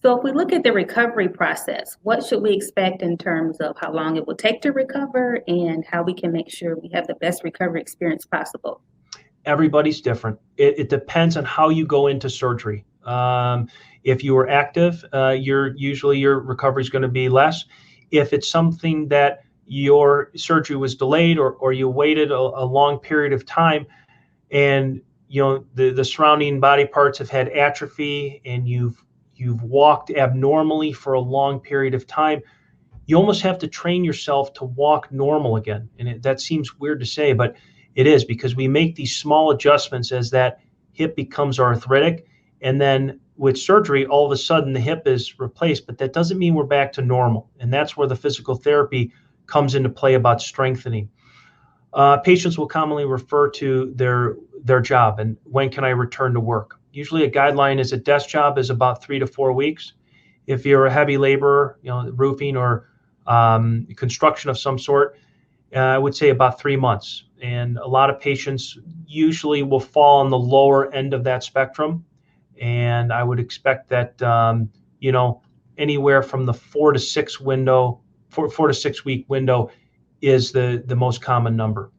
So if we look at the recovery process, what should we expect in terms of how long it will take to recover and how we can make sure we have the best recovery experience possible? Everybody's different. It depends on how you go into surgery. If you are active, your recovery is going to be less. If it's something that your surgery was delayed or you waited a long period of time, and the surrounding body parts have had atrophy, and you've walked abnormally for a long period of time, you almost have to train yourself to walk normal again. And that seems weird to say, but it is, because we make these small adjustments as that hip becomes arthritic. And then with surgery, all of a sudden the hip is replaced, but that doesn't mean we're back to normal. And that's where the physical therapy comes into play about strengthening. Patients will commonly refer to their job and when can I return to work. Usually a guideline is a desk job is about 3 to 4 weeks. If you're a heavy laborer, roofing or construction of some sort, I would say about 3 months. And a lot of patients usually will fall on the lower end of that spectrum. And I would expect that, anywhere from the 4 to 6 week window is the most common number.